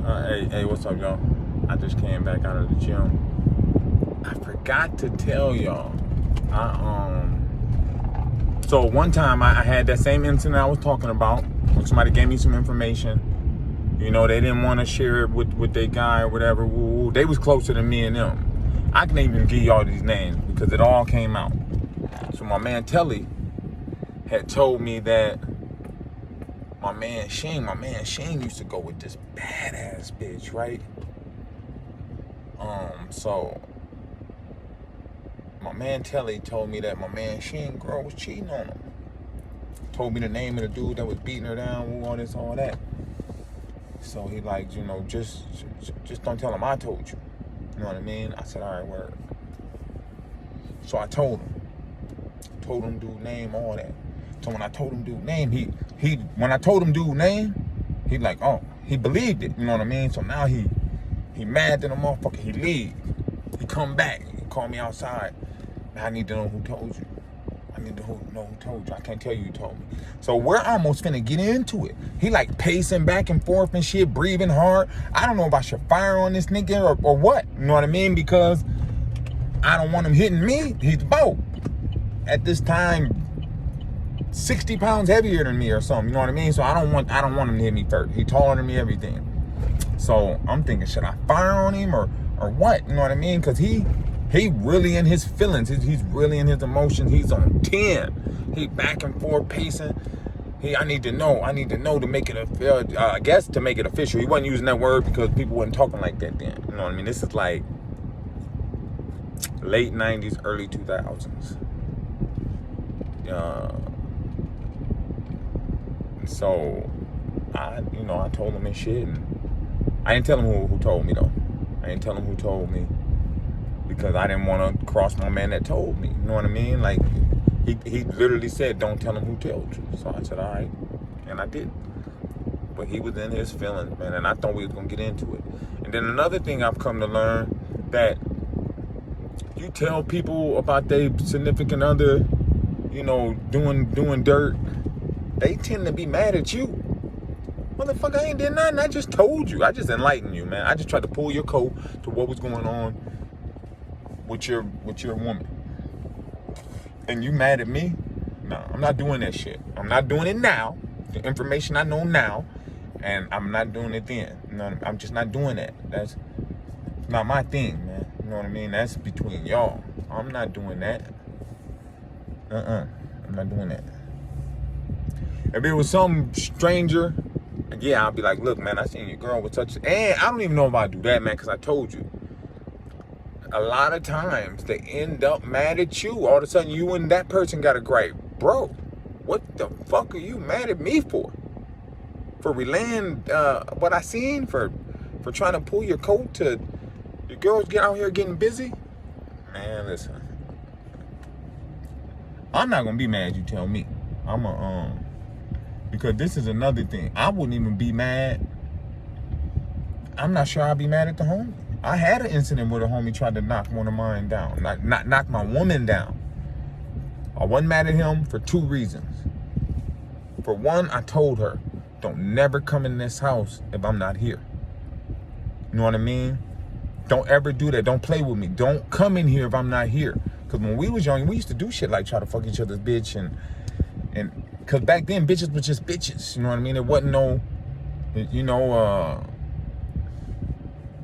Hey, what's up, y'all? I just came back out of the gym. I forgot to tell y'all. So one time I had that same incident I was talking about when somebody gave me some information. You know, they didn't want to share it with their guy or whatever. Woo. They was closer than me and them. I can even give y'all these names because it all came out. So my man Telly had told me that my man Shane used to go with this badass bitch, right? So my man Telly told me that my man Shane girl was cheating on him. Told me the name of the dude that was beating her down, all this, all that. So he like, just don't tell him I told you. You know what I mean? I said, all right, word. So I told him dude name, all that. So when I told him dude name, when I told him dude name, he like, oh, he believed it. You know what I mean? So now he mad that the motherfucker, he leave. He come back, he called me outside. I need to know who told you. I need to know who told you. I can't tell you who told me. So we're almost finna get into it. He like pacing back and forth and shit, breathing hard. I don't know if I should fire on this nigga or what. You know what I mean? Because I don't want him hitting me. He's about, at this time, 60 pounds heavier than me or something. You know what I mean? So I don't want him to hit me first. He taller than me, everything. So I'm thinking, should I fire on him or what? You know what I mean? Because he really in his feelings. He's really in his emotions. He's on 10. He back and forth pacing. I need to know to make it I guess to make it official. He wasn't using that word because people wasn't talking like that then. You know what I mean? This is like late 90s, early 2000s. So I told him and shit, and I didn't tell him who told me though. I didn't tell him who told me because I didn't want to cross my man that told me. You know what I mean? Like he literally said, "Don't tell him who told you." So I said, "All right," and I did. But he was in his feelings, man, and I thought we was gonna get into it. And then another thing I've come to learn, that you tell people about their significant other, doing dirt, they tend to be mad at you. Motherfucker, I ain't did nothing. I just told you. I just enlightened you, man. I just tried to pull your coat to what was going on with your woman. And you mad at me? No, I'm not doing that shit. I'm not doing it now. The information I know now, and I'm not doing it then. No, I'm just not doing that. That's not my thing, man. You know what I mean? That's between y'all. I'm not doing that. I'm not doing that. If it was some stranger, yeah, I'll be like, look, man, I seen your girl with such, and I don't even know if I do that, man, because I told you. A lot of times they end up mad at you. All of a sudden, you and that person got a gripe. Bro, what the fuck are you mad at me for? For relaying what I seen? For trying to pull your coat to your girls get out here getting busy? Man, listen. I'm not gonna be mad you tell me. Because this is another thing. I wouldn't even be mad. I'm not sure I'd be mad at the homie. I had an incident where the homie tried to knock one of mine down. Not knock my woman down. I wasn't mad at him for two reasons. For one, I told her, don't never come in this house if I'm not here. You know what I mean? Don't ever do that. Don't play with me. Don't come in here if I'm not here. Because when we was young, we used to do shit like try to fuck each other's bitch and because back then, bitches were just bitches. You know what I mean? It wasn't no,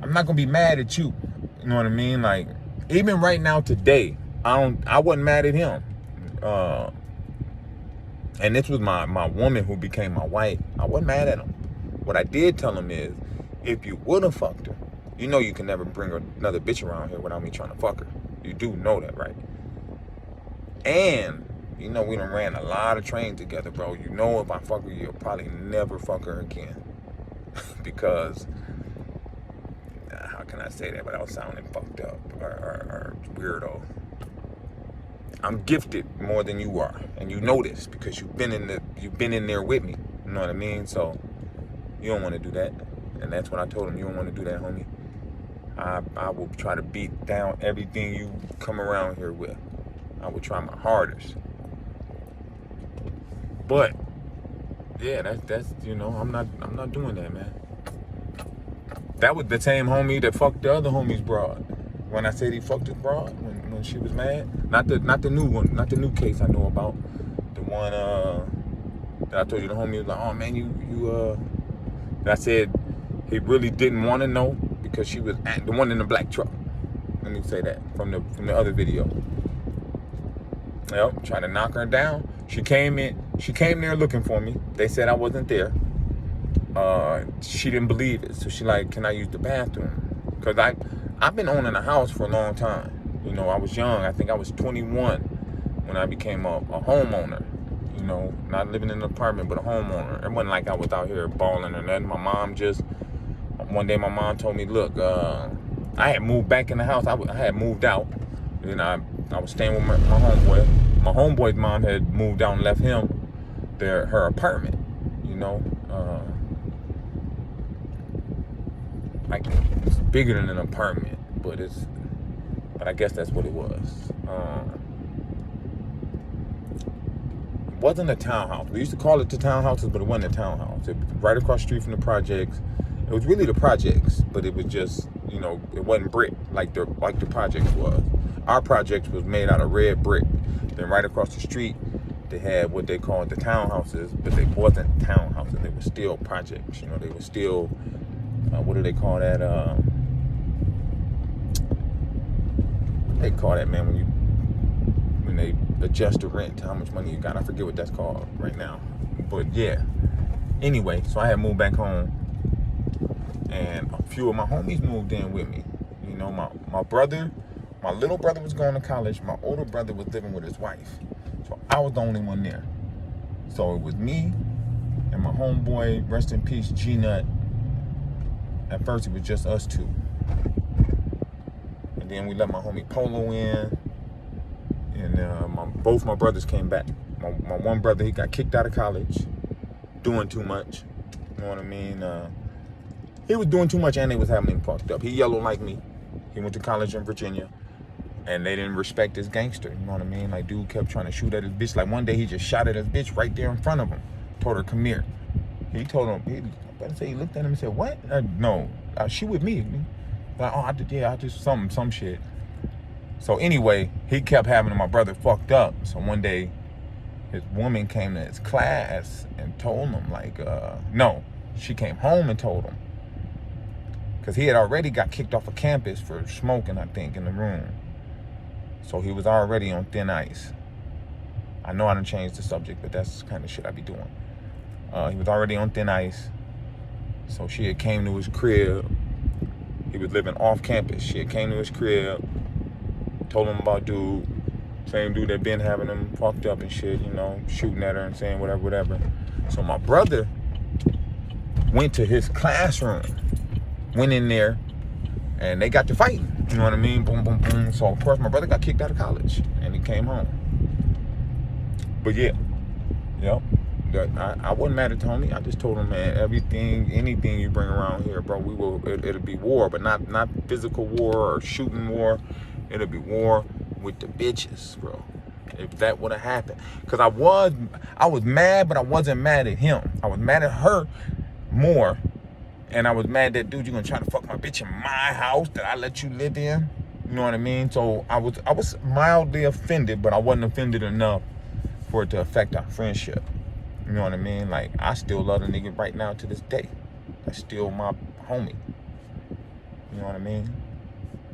I'm not going to be mad at you. You know what I mean? Like, even right now, today, I wasn't mad at him. And this was my woman who became my wife. I wasn't mad at him. What I did tell him is, if you would have fucked her, you can never bring another bitch around here without me trying to fuck her. You do know that, right? And we done ran a lot of trains together, bro. If I fuck her, you'll probably never fuck her again. Because, how can I say that without sounding fucked up or weirdo? I'm gifted more than you are. And you know this because you've been in there with me. You know what I mean? So, you don't want to do that. And that's what I told him. You don't want to do that, homie. I will try to beat down everything you come around here with. I will try my hardest. But yeah, that's I'm not doing that, man. That was the same homie that fucked the other homie's broad. When I said he fucked his broad when she was mad. Not the new one, not the new case I know about. The one that I told you the homie was like, oh man, that I said he really didn't want to know because she was at the one in the black truck. Let me say that from the other video. Yep, trying to knock her down. She came there looking for me. They said I wasn't there. She didn't believe it, so she like, can I use the bathroom? Cause I've been owning a house for a long time. You know, I was young. I think I was 21 when I became a homeowner. You know, not living in an apartment, but a homeowner. It wasn't like I was out here balling or nothing. One day my mom told me, look, I had moved back in the house. I had moved out. And I was staying with my homeboy. My homeboy's mom had moved out and left him her apartment, you know. Like, it's bigger than an apartment, but I guess that's what it was. It wasn't a townhouse. We used to call it the townhouses, but it wasn't a townhouse. It was right across the street from the projects. It was really the projects, but it was just, you know, it wasn't brick like the projects was. Our projects was made out of red brick. Then right across the street, they had what they called the townhouses, but they wasn't townhouses. They were still projects. You know, they were still, what do they call that? They call that, man, when they adjust the rent, how much money you got. I forget what that's called right now. But yeah. Anyway, so I had moved back home, and a few of my homies moved in with me. You know, my brother. My little brother was going to college. My older brother was living with his wife. So I was the only one there. So it was me and my homeboy, rest in peace, G-Nut. At first it was just us two. And then we let my homie Polo in. And both my brothers came back. My one brother, he got kicked out of college, doing too much. You know what I mean? He was doing too much and they was having him fucked up. He yellow like me. He went to college in Virginia. And they didn't respect his gangster, you know what I mean? Like, dude kept trying to shoot at his bitch. Like, one day he just shot at his bitch right there in front of him. Told her, come here. He told him, he looked at him and said, what? No, she with me. Like, oh, I just some shit. So anyway, he kept having my brother fucked up. So one day, his woman came to his class and told him, like, no, she came home and told him. Because he had already got kicked off of campus for smoking, I think, in the room. So he was already on thin ice. I know I done changed the subject, but that's the kind of shit I be doing. He was already on thin ice. So she had came to his crib. He was living off campus. She had came to his crib, told him about dude. Same dude that been having him fucked up and shit, you know, shooting at her and saying whatever. So my brother went to his classroom, went in there, and they got to fighting. You know what I mean? Boom, boom, boom. So, of course, my brother got kicked out of college, and he came home. But, yeah. Yep. I wasn't mad at Tony. I just told him, man, anything you bring around here, bro, it'll be war, but not physical war or shooting war. It'll be war with the bitches, bro. If that would have happened. Because I was mad, but I wasn't mad at him. I was mad at her more. And I was mad that, dude, you're gonna try to fuck my bitch in my house that I let you live in. You know what I mean? So I was mildly offended, but I wasn't offended enough for it to affect our friendship. You know what I mean? Like, I still love the nigga right now to this day. That's still my homie. You know what I mean?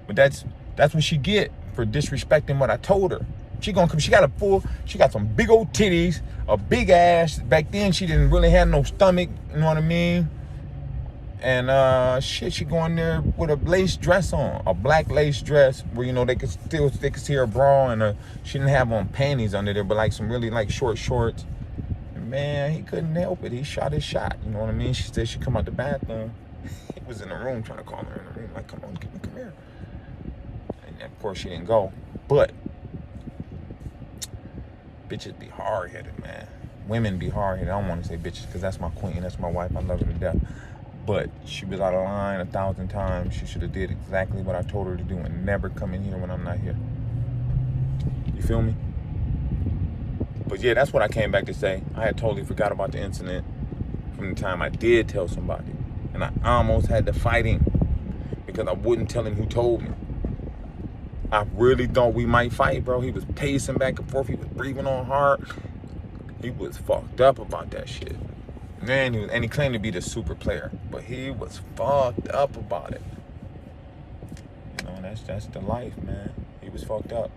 But that's what she get for disrespecting what I told her. She got some big old titties, a big ass. Back then she didn't really have no stomach, you know what I mean? And she going there with a lace dress on, a black lace dress where, you know, they could see her bra, and she didn't have on panties under there, but like some really like short shorts. And man, he couldn't help it. He shot his shot. You know what I mean? She said she come out the bathroom. He was in the room trying to call her in the room, like, come on, come here. And of course she didn't go. But bitches be hard-headed, man. Women be hard-headed. I don't want to say bitches because that's my queen. That's my wife. I love her to death. But she was out of line 1,000 times. She should have did exactly what I told her to do and never come in here when I'm not here. You feel me? But yeah, that's what I came back to say. I had totally forgot about the incident from the time I did tell somebody. And I almost had to fight him. because I wouldn't tell him who told me. I really thought we might fight, bro. He was pacing back and forth. He was breathing on hard. He was fucked up about that shit. Man, he claimed to be the super player, but he was fucked up about it. You know, that's the life, man. He was fucked up.